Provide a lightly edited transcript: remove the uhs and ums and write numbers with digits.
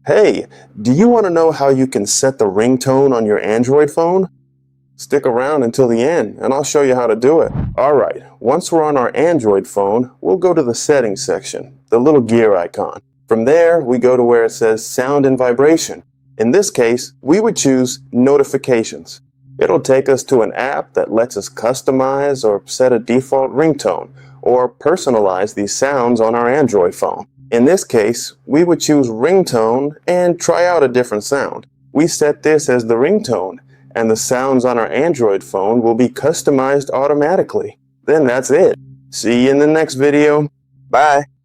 Hey, do you want to know how you can set the ringtone on your Android phone? Stick around until the end and I'll show you how to do it. Alright, once we're on our Android phone, we'll go to the settings section, the little gear icon. From there, we go to where it says sound and vibration. In this case, we would choose notifications. It'll take us to an app that lets us customize or set a default ringtone or personalize these sounds on our Android phone. In this case, we would choose ringtone and try out a different sound. We set this as the ringtone, and the sounds on our Android phone will be customized automatically. Then that's it. See you in the next video. Bye.